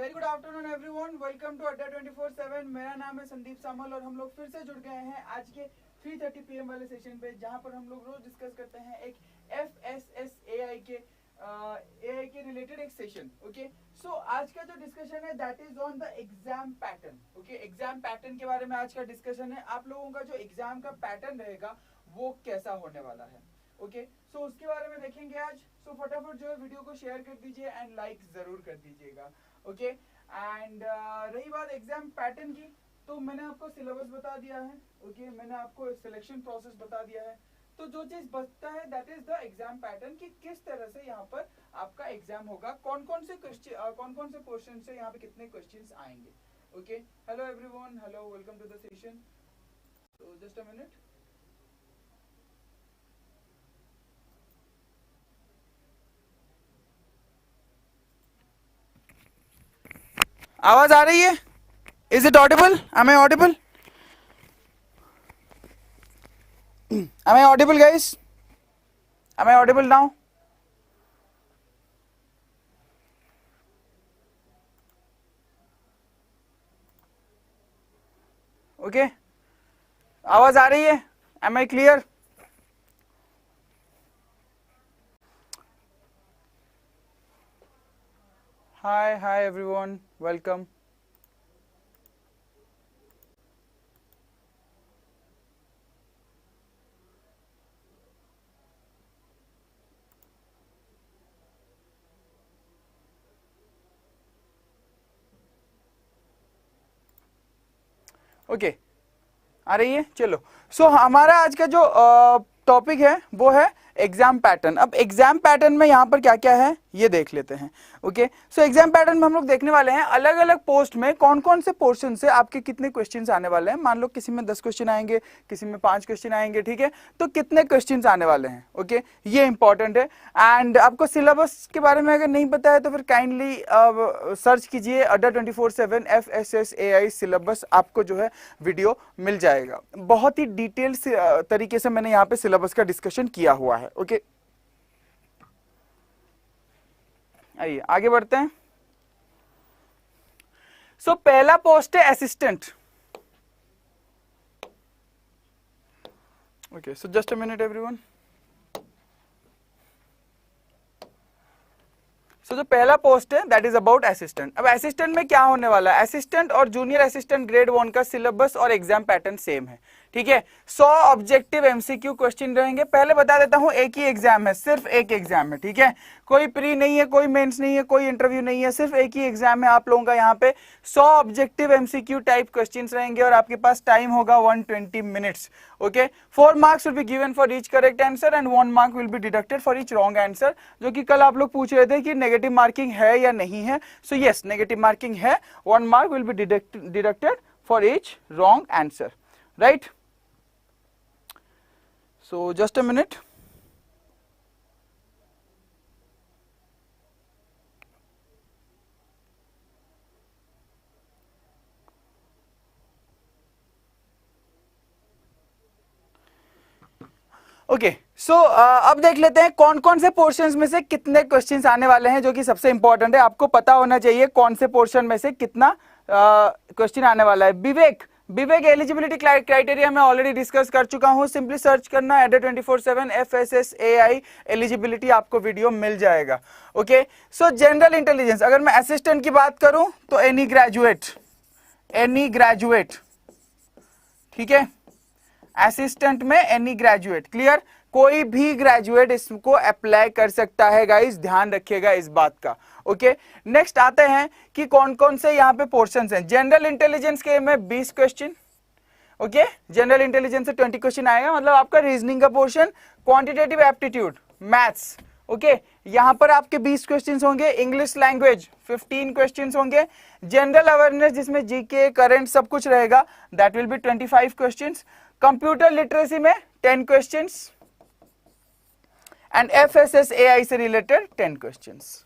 Very good afternoon everyone, welcome to Adda 24/7। मेरा नाम है संदीप सामल और हम लोग फिर से जुड़ गए हैं आज के 3:30 PM वाले सेशन पे, जहां पर हम लोग रोज डिस्कस करते हैं एक FSSAI के रिलेटेड एक सेशन। ओके, सो आज का जो डिस्कशन है that is on the exam pattern. Okay, exam pattern के बारे में आज का डिस्कशन है। आप लोगों का जो एग्जाम का पैटर्न रहेगा वो कैसा होने वाला है। ओके, सो उसके बारे में देखेंगे आज। सो फटाफट जो है वीडियो को शेयर कर दीजिए एंड लाइक जरूर कर दीजिएगा। ओके, एंड रही बात एग्जाम पैटर्न की, तो मैंने आपको सिलेबस बता दिया है। ओके, मैंने आपको सिलेक्शन प्रोसेस बता दिया है। तो जो चीज बचता है that is the exam pattern, कि किस तरह से यहाँ पर आपका एग्जाम होगा, कौन कौन से पोर्शन से यहाँ पे कितने क्वेश्चंस आएंगे। Okay, hello everyone, hello, welcome to the session. So just a minute. आवाज आ रही है? Is it audible? Am I audible? Am I audible, guys? Am I audible now? Okay, आवाज आ रही है? Am I clear? Hi everyone, welcome. Okay, आ रही है? चलो, सो हमारा आज का जो टॉपिक है वो है एग्जाम पैटर्न। अब एग्जाम पैटर्न में यहाँ पर क्या क्या है ये देख लेते हैं। ओके, सो एग्जाम पैटर्न में हम लोग देखने वाले हैं अलग अलग पोस्ट में कौन कौन से पोर्शन से आपके कितने क्वेश्चंस आने वाले हैं। मान लो किसी में 10 क्वेश्चन आएंगे, किसी में 5 क्वेश्चन आएंगे, ठीक है, तो कितने क्वेश्चंस आने वाले हैं। ओके, ये इंपॉर्टेंट है। एंड आपको सिलेबस के बारे में अगर नहीं पता है तो फिर काइंडली सर्च कीजिए अड्डा 24/7 FSSAI सिलेबस, आपको जो है वीडियो मिल जाएगा। बहुत ही डिटेल तरीके से मैंने यहाँ पे सिलेबस का डिस्कशन किया हुआ है। ओके, आइए आगे बढ़ते हैं। सो पहला पोस्ट है assistant. Okay, so just a minute everyone. So जो पहला पोस्ट है दैट इज अबाउट असिस्टेंट। अब असिस्टेंट में क्या होने वाला है, असिस्टेंट और जूनियर असिस्टेंट ग्रेड 1 का सिलेबस और एग्जाम पैटर्न सेम है। ठीक है, 100 ऑब्जेक्टिव MCQ क्वेश्चन रहेंगे। पहले बता देता हूं, एक ही एग्जाम है, सिर्फ एक एग्जाम है। ठीक है, कोई प्री नहीं है, कोई मेंस नहीं है, कोई इंटरव्यू नहीं है, सिर्फ एक ही एग्जाम है आप लोगों का। यहाँ पे 100 ऑब्जेक्टिव MCQ टाइप क्वेश्चंस रहेंगे और आपके पास टाइम होगा 120 minutes. Okay, 4 marks will be given for each correct answer and 1 mark will be deducted for each wrong answer. जो कि कल आप लोग पूछ रहे थे कि नेगेटिव मार्किंग है या नहीं है। सो यस, नेगेटिव मार्किंग है, 1 mark will be deducted for each wrong answer, right? So just a minute. Okay, so अब देख लेते हैं कौन कौन से पोर्शंस में से कितने क्वेश्चंस आने वाले हैं, जो कि सबसे इंपॉर्टेंट है। आपको पता होना चाहिए कौन से पोर्शन में से कितना क्वेश्चन आने वाला है। विवेक एलिजिबिलिटी क्राइटेरिया मैं ऑलरेडी डिस्कस कर चुका हूं। सिंपली सर्च करना अड्डा 24/7 FSSAI एलिजिबिलिटी, आपको वीडियो मिल जाएगा। ओके, सो जनरल इंटेलिजेंस, अगर मैं असिस्टेंट की बात करूं तो एनी ग्रेजुएट, ठीक है, असिस्टेंट में एनी ग्रेजुएट, क्लियर, कोई भी ग्रेजुएट इसको अप्लाई कर सकता है गाइस, ध्यान रखिएगा इस बात का। ओके, नेक्स्ट आते हैं कि कौन कौन से यहाँ पे पोर्शंस हैं। जनरल इंटेलिजेंस के में 20 क्वेश्चन। ओके, जनरल इंटेलिजेंस से 20 क्वेश्चन आएगा, मतलब आपका रीजनिंग का portion, quantitative aptitude, maths. Okay, यहां पर आपके 20 क्वेश्चंस होंगे। इंग्लिश लैंग्वेज 15 क्वेश्चंस होंगे। जनरल अवेयरनेस जिसमें जीके करंट सब कुछ रहेगा, that will be 25 questions. Computer literacy में 10 क्वेश्चंस एंड FSSAI से रिलेटेड 10 क्वेश्चंस।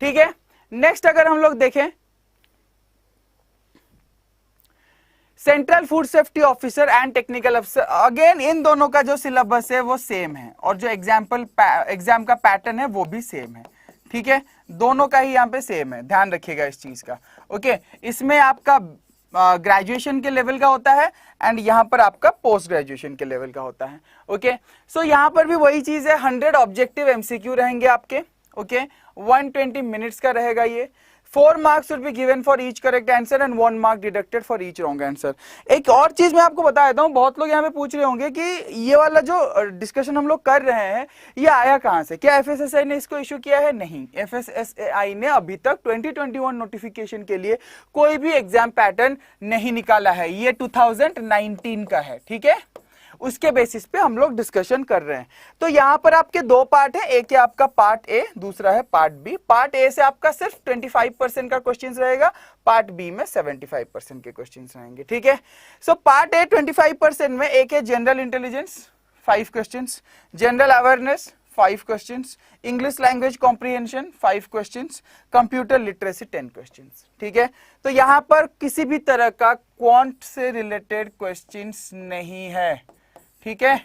ठीक है, नेक्स्ट अगर हम लोग देखें, central food safety officer and technical अफसर, अगेन इन दोनों का जो सिलेबस है वो सेम है और जो एग्जाम का पैटर्न है वो भी सेम है। ठीक है, दोनों का ही यहाँ पे सेम है, ध्यान रखिएगा इस चीज का। ओके, इसमें आपका ग्रेजुएशन के लेवल का होता है एंड यहाँ पर आपका पोस्ट ग्रेजुएशन के लेवल का होता है। ओके, सो यहाँ पर भी वही चीज है, 100 ऑब्जेक्टिव एमसीक्यू रहेंगे आपके। ओके, 120 मिनट्स का रहेगा ये। 4 marks will be given for each correct answer and 1 mark deducted for each wrong answer। एक और चीज मैं आपको बता देता हूँ, बहुत लोग यहाँ पे पूछ रहे होंगे कि ये वाला जो डिस्कशन हम लोग कर रहे हैं ये आया कहाँ से, क्या एफएसएसआई ने इसको इशू किया है? नहीं, एफएसएसआई ने अभी तक 2021 नोटिफिकेशन के लिए कोई भी एग्जाम पैटर्न नहीं निकाला है, ये 2019 का है। ठीक है, उसके बेसिस पे हम लोग डिस्कशन कर रहे हैं। तो यहां पर आपके दो पार्ट है, एक है आपका पार्ट ए, दूसरा है पार्ट बी। पार्ट ए से आपका सिर्फ 25% का क्वेश्चंस रहेगा, पार्ट बी में 75% के क्वेश्चंस रहेंगे। ठीक है, सो पार्ट ए 25% में एक है general intelligence 5 questions, general awareness 5 questions, English language comprehension 5 questions, computer literacy 10 questions. ठीक है, तो यहां पर किसी भी तरह का क्वांट से रिलेटेड क्वेश्चंस नहीं है। ठीक है,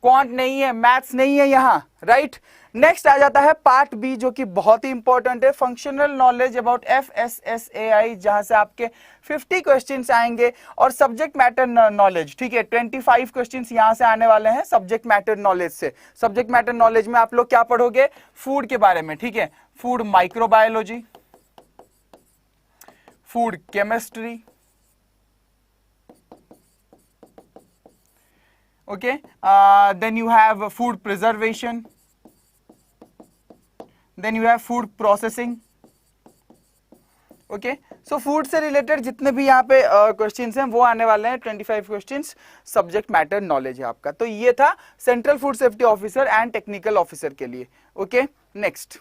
क्वांट नहीं है, मैथ्स नहीं है यहाँ, राइट। नेक्स्ट आ जाता है पार्ट बी, जो कि बहुत ही इंपॉर्टेंट है, फंक्शनल नॉलेज अबाउट एफएसएसएआई, जहां से आपके 50 क्वेश्चंस आएंगे, और सब्जेक्ट मैटर नॉलेज। ठीक है, 25 क्वेश्चंस यहां से आने वाले हैं सब्जेक्ट मैटर नॉलेज से। सब्जेक्ट मैटर नॉलेज में आप लोग क्या पढ़ोगे? फूड के बारे में। ठीक है, food microbiology, food chemistry, okay, then you have food preservation, then you have food processing। Okay, so food से रिलेटेड जितने भी यहाँ पे क्वेश्चंस हैं वो आने वाले हैं, 25 क्वेश्चंस सब्जेक्ट मैटर नॉलेज है आपका। तो ये था central food safety officer and technical officer के लिए। Okay, next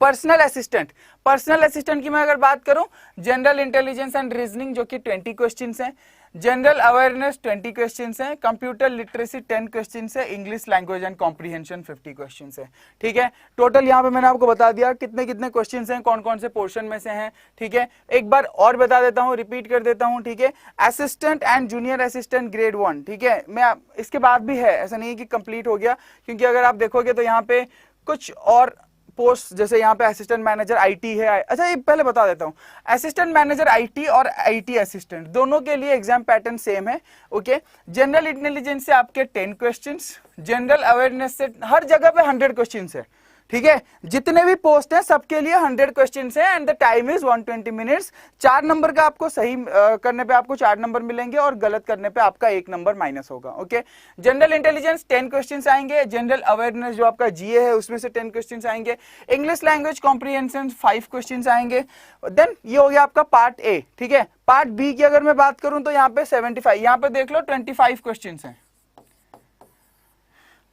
personal assistant. Personal assistant की मैं अगर बात करूं, जनरल इंटेलिजेंस एंड रीजनिंग जो कि 20 क्वेश्चंस हैं, जनरल अवेयरनेस 20 क्वेश्चंस हैं, कंप्यूटर लिटरेसी 10 क्वेश्चंस है, English language and comprehension 50 questions है। ठीक है, टोटल यहाँ पे मैंने आपको बता दिया कितने कितने क्वेश्चंस हैं, कौन कौन से पोर्शन में से हैं। ठीक है, एक बार और बता देता हूँ, रिपीट कर देता हूँ। ठीक है, assistant and junior assistant grade 1। ठीक है, मैं इसके बाद भी है, ऐसा नहीं है कि कंप्लीट हो गया, क्योंकि अगर आप देखोगे तो यहाँ पे कुछ और पोस्ट, जैसे यहाँ पे असिस्टेंट मैनेजर आईटी है। अच्छा, ये पहले बता देता हूँ, असिस्टेंट मैनेजर आईटी और आईटी असिस्टेंट दोनों के लिए एग्जाम पैटर्न सेम है। ओके, जनरल इंटेलिजेंस से आपके 10 क्वेश्चंस, जनरल अवेयरनेस से हर जगह पे 100 क्वेश्चंस है। ठीक है, जितने भी पोस्ट हैं सबके लिए 100 क्वेश्चंस हैं and the time is 120 minutes. 4 number का आपको सही करने पे आपको 4 नंबर मिलेंगे और गलत करने पे आपका 1 नंबर माइनस होगा। ओके, जनरल इंटेलिजेंस 10 क्वेश्चंस आएंगे, जनरल अवेयरनेस जो आपका जीए है उसमें से 10 क्वेश्चंस आएंगे, इंग्लिश लैंग्वेज कॉम्प्रिहेंशन 5 क्वेश्चंस आएंगे। देन ये हो गया आपका पार्ट ए। ठीक है, पार्ट बी की अगर मैं बात करूं तो यहाँ पे 75, यहाँ पे देख लो 25 क्वेश्चंस हैं।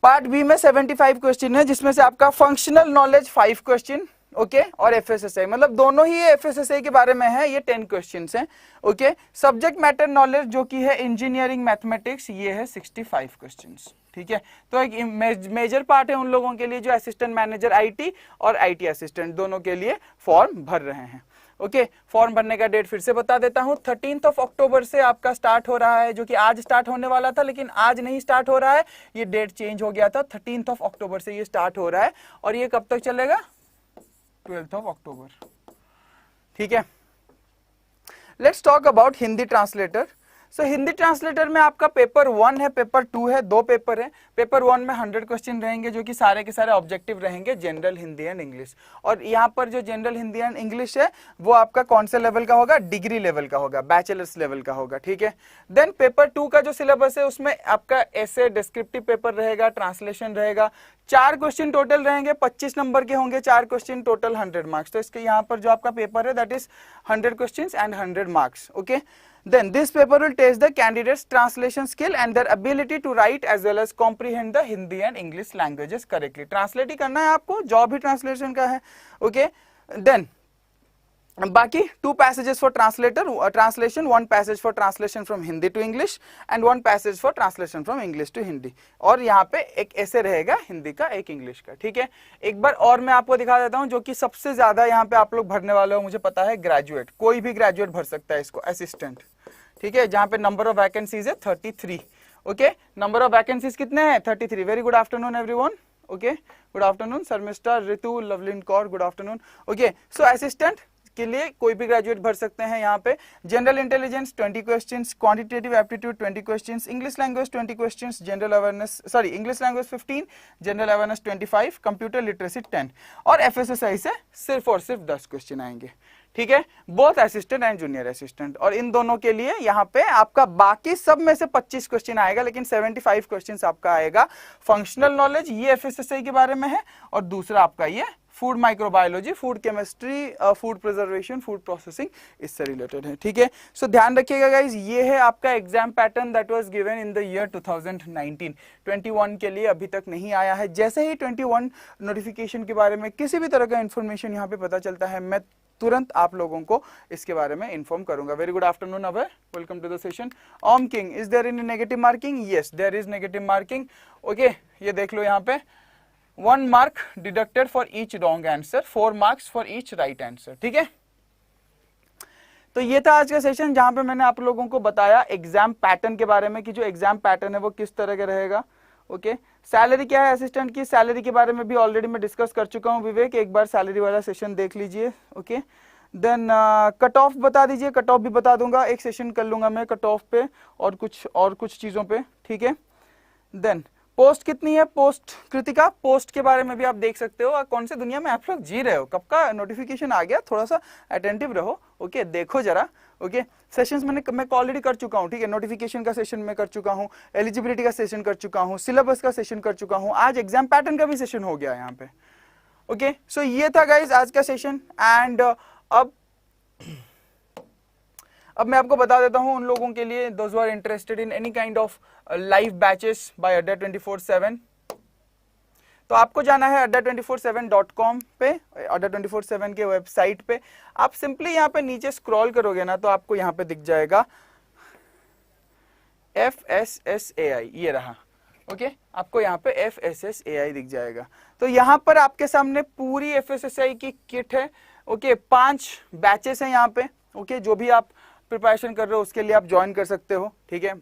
पार्ट बी में 75 क्वेश्चन है, जिसमें से आपका फंक्शनल नॉलेज 5 क्वेश्चन, ओके, और एफएसएसआई, मतलब दोनों ही एफएसएसआई के बारे में है, ये 10 क्वेश्चंस हैं। ओके, सब्जेक्ट मैटर नॉलेज जो कि है इंजीनियरिंग मैथमेटिक्स, ये है 65 क्वेश्चंस। ठीक है, तो एक मेजर पार्ट है उन लोगों के लिए जो असिस्टेंट मैनेजर आईटी और आईटी असिस्टेंट दोनों के लिए फॉर्म भर रहे हैं। ओके, फॉर्म भरने का डेट फिर से बता देता हूं, 13 अक्टूबर से आपका स्टार्ट हो रहा है, जो कि आज स्टार्ट होने वाला था लेकिन आज नहीं स्टार्ट हो रहा है, ये डेट चेंज हो गया था। 13 अक्टूबर से ये स्टार्ट हो रहा है और ये कब तक चलेगा? 12 अक्टूबर। ठीक है, let's talk about Hindi translator. So Hindi translator में आपका पेपर 1 है, पेपर 2 है, 2 पेपर है। पेपर 1 में 100 क्वेश्चन रहेंगे जो कि सारे के सारे ऑब्जेक्टिव रहेंगे, जनरल हिंदी एंड इंग्लिश। और यहाँ पर जो जनरल हिंदी एंड इंग्लिश है वो आपका कौन से लेवल का होगा? डिग्री लेवल का होगा, बैचलर्स लेवल का होगा। ठीक है, देन पेपर 2 का जो सिलेबस है उसमें आपका ऐसे डिस्क्रिप्टिव पेपर रहेगा, ट्रांसलेशन रहेगा, 4 क्वेश्चन टोटल रहेंगे, 25 नंबर के होंगे, 4 क्वेश्चन टोटल 100 मार्क्स। तो इसके यहाँ पर जो आपका पेपर है that is 100 questions and 100 marks. Okay, then this paper will test the candidates translation skill and their ability to write as well as comprehend the Hindi and English languages correctly। Translate ही करना है आपको, job ही translation का है। Okay, then बाकी 2 passages for translation, 1 passage for translation from Hindi to English and 1 passage for translation from English to Hindi। और यहाँ पे एक ऐसे रहेगा हिंदी का, एक इंग्लिश का। ठीक है, एक बार और मैं आपको दिखा देता हूँ, जो कि सबसे ज्यादा यहाँ पे आप लोग भरने वाले हो, मुझे पता है, ग्रेजुएट, कोई भी ग्रेजुएट भर सकता है इसको, असिस्टेंट। ठीक है, जहाँ पे नंबर ऑफ वैकेंसीज है 33। ओके, नंबर ऑफ वैकेंसीज कितने हैं? 33। Very good afternoon everyone. Okay, good afternoon. Sharmishtha, Ritu, Lovelin Kaur, good afternoon. Okay, so assistant के लिए कोई भी ग्रेजुएट भर सकते हैं यहाँ पे। General intelligence 20 questions, quantitative aptitude 20 questions, English language 20 questions, general awareness English language 15, general awareness 25, computer literacy 10 और एफएसएसआई से सिर्फ और सिर्फ 10 क्वेश्चन आएंगे। ठीक है, both assistant and junior assistant. और इन दोनों के लिए यहाँ पे आपका बाकी सब में से 25 क्वेश्चन आएगा, लेकिन 75 क्वेश्चन आपका आएगा फंक्शनल नॉलेज, ये एफएसएसआई के बारे में है, और दूसरा आपका ये food microbiology, food chemistry, food preservation, food processing, इससे रिलेटेड है। ठीक है, सो ध्यान रखिएगा गाइज, ये है आपका exam pattern that was given in the year 2019। 21 के लिए अभी तक नहीं आया है। जैसे ही 21 नोटिफिकेशन के बारे में किसी भी तरह का इंफॉर्मेशन यहाँ पे पता चलता है, मैं तुरंत आप लोगों को इसके बारे में इन्फॉर्म करूंगा। Very good afternoon Abhay, welcome to the session. Om king, is there any negative marking? Yes, there is negative marking. Okay, ये देख लो यहाँ पे 1 mark deducted for each wrong answer, 4 marks for each right answer. ठीक है, तो ये था आज का सेशन जहां पे मैंने आप लोगों को बताया एग्जाम पैटर्न के बारे में कि जो एग्जाम पैटर्न है वो किस तरह का रहेगा। ओके, सैलरी क्या है असिस्टेंट की, सैलरी के बारे में भी ऑलरेडी मैं डिस्कस कर चुका हूं विवेक, एक बार सैलरी वाला सेशन देख लीजिए। ओके, देन कट ऑफ बता दीजिए, कट ऑफ भी बता दूंगा, एक सेशन कर लूंगा मैं कट ऑफ पे और कुछ चीजों पे। ठीक है, देन पोस्ट कितनी है, पोस्ट कृतिका, पोस्ट के बारे में भी आप देख सकते हो। कौन से दुनिया में आप लोग जी रहे हो, कब का नोटिफिकेशन आ गया, थोड़ा सा अटेंटिव रहो। ओके, देखो जरा। ओके, सेशंस मैं ऑलरेडी कर चुका हूँ। ठीक है, नोटिफिकेशन का सेशन मैं कर चुका हूँ, एलिजिबिलिटी का सेशन कर चुका हूँ, सिलेबस का सेशन कर चुका हूँ, आज एग्जाम पैटर्न का भी सेशन हो गया यहाँ पे। ओके, सो ये था गाइज आज का सेशन। एंड अब मैं आपको बता देता हूं उन लोगों के लिए those who are interested in any kind of live batches by Adda 24/7, तो आपको जाना है adda247.com पे, अड्डा 24/7 के वेबसाइट पे। आप सिंपली यहाँ पे नीचे स्क्रॉल करोगे ना तो आपको यहाँ पे दिख जाएगा FSSAI, ये रहा। ओके, आपको यहाँ पे FSSAI दिख जाएगा। तो यहाँ पर आपके सामने पूरी FSSAI की किट है। ओके, 5 बैचेस हैं यहाँ पे। ओके, जो भी आप प्रिपरेशन कर रहे हो उसके लिए आप ज्वाइन कर सकते हो। ठीक है,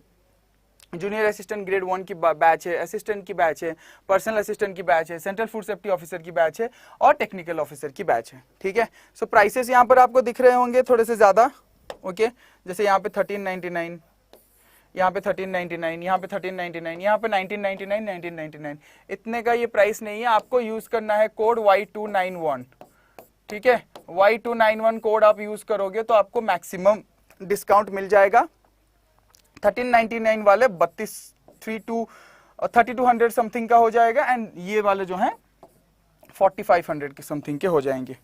जूनियर असिस्टेंट ग्रेड 1 की बैच है, असिस्टेंट की बैच है, पर्सनल असिस्टेंट की बैच है, सेंट्रल फूड सेफ्टी ऑफिसर की बैच है और टेक्निकल ऑफिसर की बैच है। ठीक है, सो प्राइसेस यहाँ पर आपको दिख रहे होंगे थोड़े से ज्यादा। ओके, जैसे यहाँ पे 1399, यहाँ पे 1399, यहाँ पे 1399, यहाँ पे 1999, 1999, इतने का ये प्राइस नहीं है। आपको यूज करना है कोड Y291। ठीक है, Y291 कोड आप यूज करोगे तो आपको मैक्सिमम डिस्काउंट मिल जाएगा। 1399 वाले 3200 समथिंग का हो जाएगा, एंड ये वाले जो हैं 4500 के समथिंग के हो जाएंगे।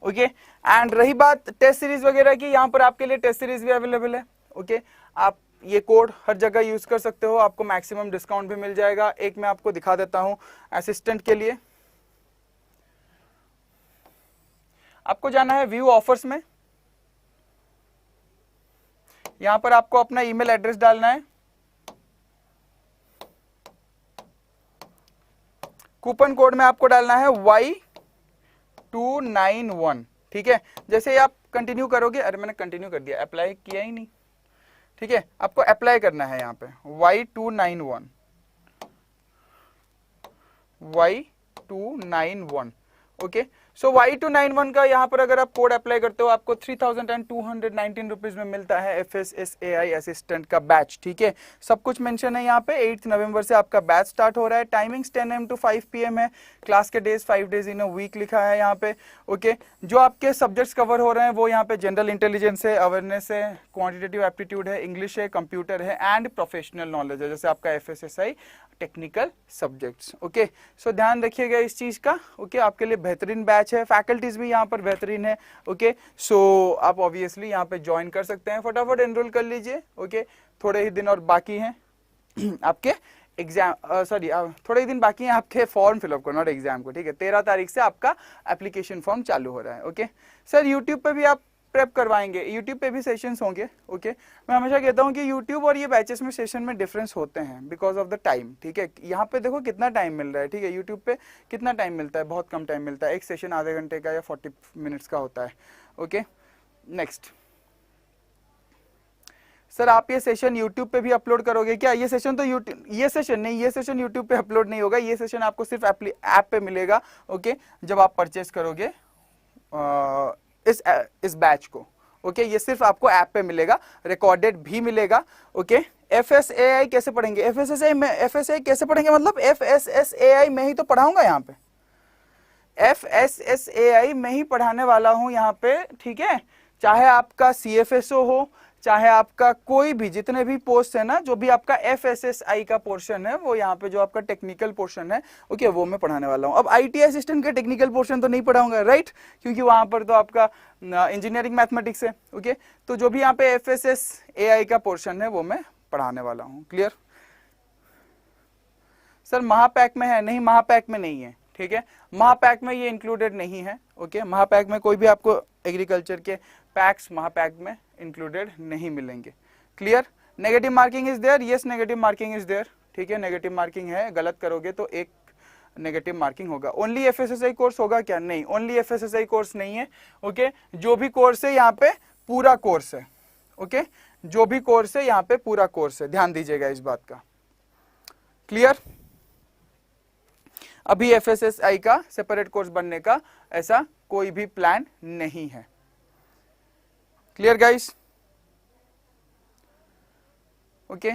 ओके, एंड रही बात टेस्ट सीरीज वगैरह की, यहाँ पर आपके लिए टेस्ट सीरीज भी अवेलेबल है। ओके, आप ये कोड हर जगह यूज कर सकते हो, आपको मैक्सिमम डिस्काउंट भी मिल जाएगा। एक मैं आपको दिखा देता हूं असिस्टेंट के लिए। आपको जाना है व्यू ऑफर्स में, यहां पर आपको अपना ईमेल एड्रेस डालना है, कूपन कोड में आपको डालना है Y291। ठीक है, जैसे ही आप कंटिन्यू करोगे, अरे मैंने कंटिन्यू कर दिया, अप्लाई किया ही नहीं। ठीक है, आपको अप्लाई करना है यहाँ पे Y291। ओके, सो Y291 का यहाँ पर अगर आप कोड अप्लाई करते हो आपको 3219 रुपीज में मिलता है FSSAI असिस्टेंट का बैच। ठीक है, सब कुछ मेंशन है यहाँ पे। 8 नवंबर से आपका बैच स्टार्ट हो रहा है। टाइमिंग्स 10 AM to 5 PM है। क्लास के days 5 days in a week लिखा है यहाँ पे। ओके, जो आपके सब्जेक्ट्स कवर हो रहे हैं वो यहाँ पे जनरल इंटेलिजेंस है, अवेयरनेस है, क्वांटिटेटिव एप्टीट्यूड है, इंग्लिश है, कंप्यूटर है एंड प्रोफेशनल नॉलेज है, जैसे आपका FSSAI टेक्निकल सब्जेक्ट्स। ओके, सो ध्यान रखिएगा इस चीज का। ओके, आपके लिए बेहतरीन बैच है, फैकल्टीज भी यहाँ पर बेहतरीन है। ओके, सो आप ऑब्वियसली यहाँ पे ज्वाइन कर सकते हैं, फटाफट एनरोल कर लीजिए। ओके, थोड़े ही दिन और बाकी हैं आपके एग्जाम, थोड़े ही दिन बाकी हैं आपके फॉर्म फिलअप को, नॉट एग्जाम को। ठीक है, 13 तारीख से आपका एप्लीकेशन फॉर्म चालू हो रहा है। ओके सर, यूट्यूब पे भी आप प्रेप करवाएंगे, यूट्यूब पे भी सेशंस होंगे। ओके, मैं हमेशा कहता हूँ कि यूट्यूब और ये बैचेस में सेशन में डिफरेंस होते हैं बिकॉज ऑफ द टाइम। ठीक है, यहाँ पे देखो कितना टाइम मिल रहा है। ठीक है, यूट्यूब पे कितना टाइम मिलता है, बहुत कम टाइम मिलता है। एक सेशन आधे घंटे का या 40 मिनट्स का होता है। ओके, नेक्स्ट सर आप ये सेशन यूट्यूब पे भी अपलोड करोगे क्या? ये सेशन तो यूट्यूब, ये सेशन यूट्यूब पे अपलोड नहीं होगा, ये सेशन आपको सिर्फ ऐप पे मिलेगा। ओके, जब आप परचेस करोगे इस बैच को। ओके, ये सिर्फ आपको ऐप पे मिलेगा, रिकॉर्डेड भी मिलेगा। ओके, FSSAI कैसे पढ़ेंगे? FSSAI कैसे पढ़ेंगे मतलब FSSAI में ही तो पढ़ाऊंगा यहाँ पे, FSSAI में ही पढ़ाने वाला हूं यहाँ पे, ठीक है। चाहे आपका CFSO हो, चाहे आपका कोई भी, जितने भी पोस्ट है ना, जो भी आपका FSSI का पोर्शन है, वो यहाँ पे जो आपका टेक्निकल पोर्शन है, ओके, वो मैं पढ़ाने वाला हूँ। अब IT असिस्टेंट के टेक्निकल पोर्शन तो नहीं पढ़ाऊंगा, राइट, क्योंकि वहां पर तो आपका इंजीनियरिंग मैथमेटिक्स है। ओके, तो जो भी यहाँ पे FSSAI का पोर्शन है वो मैं पढ़ाने वाला हूँ। क्लियर? सर महापैक में है? नहीं, महापैक में नहीं है, ठीक है, महापैक में ये इंक्लूडेड नहीं है। ओके, महापैक में कोई भी आपको एग्रीकल्चर के पैक्स महापैक में इंक्लूडेड नहीं मिलेंगे। Clear? Negative marking is there? Yes, negative marking is there, ठीक है, नेगेटिव मार्किंग है, गलत करोगे तो एक नेगेटिव मार्किंग होगा। ओनली FSSAI कोर्स होगा क्या? नहीं, ओनली FSSAI कोर्स नहीं है। ओके, जो भी कोर्स है यहाँ पे पूरा कोर्स है। ओके, जो भी कोर्स है यहाँ पे पूरा कोर्स है, ध्यान दीजिएगा इस बात का। क्लियर? अभी FSSAI का सेपरेट कोर्स बनने का ऐसा कोई भी प्लान नहीं है। Clear guys? ओके,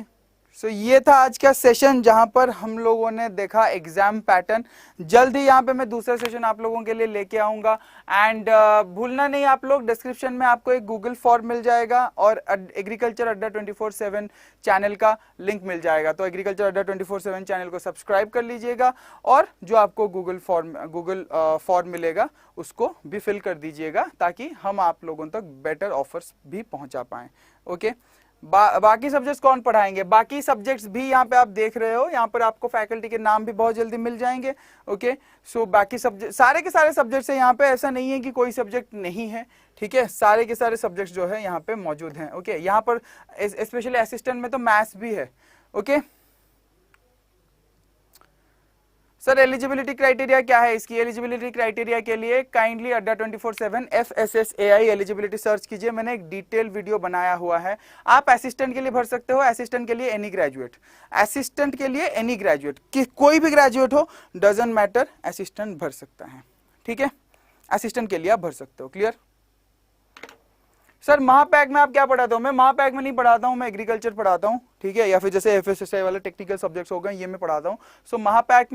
सो ये था आज का सेशन जहां पर हम लोगों ने देखा एग्जाम पैटर्न। जल्द ही यहाँ पे मैं दूसरा सेशन आप लोगों के लिए लेके आऊंगा। एंड भूलना नहीं आप लोग, डिस्क्रिप्शन में आपको एक गूगल फॉर्म मिल जाएगा और एग्रीकल्चर अड्डा 24/7 चैनल का लिंक मिल जाएगा। तो एग्रीकल्चर अड्डा 24/7 चैनल को सब्सक्राइब कर लीजिएगा और जो आपको गूगल फॉर्म मिलेगा उसको भी फिल कर दीजिएगा, ताकि हम आप लोगों तक बेटर ऑफर्स भी पहुंचा पाएं। ओके, बाकी सब्जेक्ट्स कौन पढ़ाएंगे? बाकी सब्जेक्ट्स भी यहाँ पे आप देख रहे हो, यहाँ पर आपको फैकल्टी के नाम भी बहुत जल्दी मिल जाएंगे। ओके, सो बाकी सब्जेक्ट, सारे के सारे सब्जेक्ट्स है यहाँ पे, ऐसा नहीं है कि कोई सब्जेक्ट नहीं है, ठीक है, सारे के सारे सब्जेक्ट्स जो है यहाँ पे मौजूद हैं। ओके, यहाँ पर स्पेशली असिस्टेंट में तो मैथ्स भी है। ओके सर, एलिजिबिलिटी क्राइटेरिया क्या है इसकी? एलिजिबिलिटी क्राइटेरिया के लिए काइंडली अड्डा 24/7 FSSAI एलिजिबिलिटी सर्च कीजिए, मैंने एक डिटेल वीडियो बनाया हुआ है। आप असिस्टेंट के लिए भर सकते हो, असिस्टेंट के लिए एनी ग्रेजुएट, असिस्टेंट के लिए एनी ग्रेजुएट, कोई भी ग्रेजुएट हो, डजंट मैटर, असिस्टेंट भर सकता है, ठीक है, असिस्टेंट के लिए आप भर सकते हो। क्लियर? सर महापैक में आप क्या पढ़ाते हो? मैं महापैक में नहीं पढ़ाता हूँ, मैं एग्रीकल्चर पढ़ाता हूँ, ठीक है, या फिर जैसे FSSAI वाले टेक्निकल सब्जेक्ट्स हो गए ये मैं पढ़ाता हूँ। सो महापैक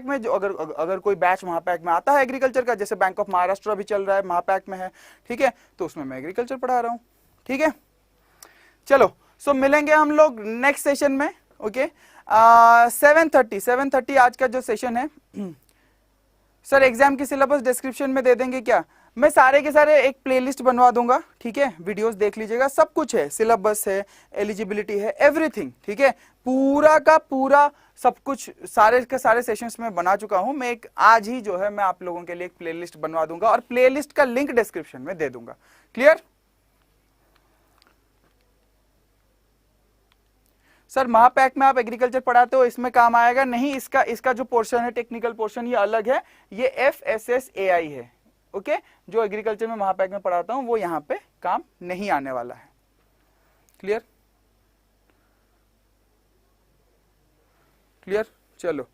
में जो अगर कोई बैच महापैक में आता है एग्रीकल्चर का, जैसे बैंक ऑफ महाराष्ट्र अभी चल रहा है, महापैक में है, ठीक है, तो उसमें मैं एग्रीकल्चर पढ़ा रहा हूँ। ठीक है, चलो, सो मिलेंगे हम लोग नेक्स्ट सेशन में। ओके, 7:30 आज का जो सेशन है। सर एग्जाम की सिलेबस डिस्क्रिप्शन में दे देंगे क्या? मैं सारे के सारे एक प्लेलिस्ट बनवा दूंगा, ठीक है, वीडियोस देख लीजिएगा, सब कुछ है, सिलेबस है, एलिजिबिलिटी है, एवरीथिंग, ठीक है, पूरा का पूरा सब कुछ सारे के सारे सेशंस में बना चुका हूं मैं। एक आज ही जो है मैं आप लोगों के लिए एक प्लेलिस्ट बनवा दूंगा और प्लेलिस्ट का लिंक डिस्क्रिप्शन में दे दूंगा। क्लियर? सर महापैक में आप एग्रीकल्चर पढ़ाते हो, इसमें काम आएगा नहीं, इसका जो पोर्शन है टेक्निकल पोर्शन ये अलग है, ये FSSAI है। ओके, जो एग्रीकल्चर में महापैक में पढ़ाता हूं वो यहां पे काम नहीं आने वाला है। क्लियर? क्लियर? चलो,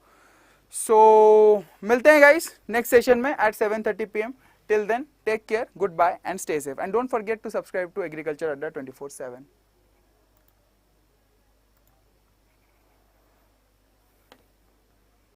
सो मिलते हैं गाइस नेक्स्ट सेशन में at 7:30 PM। Till then take care, good bye and stay safe, and don't forget to subscribe to agriculture Adda 24/7।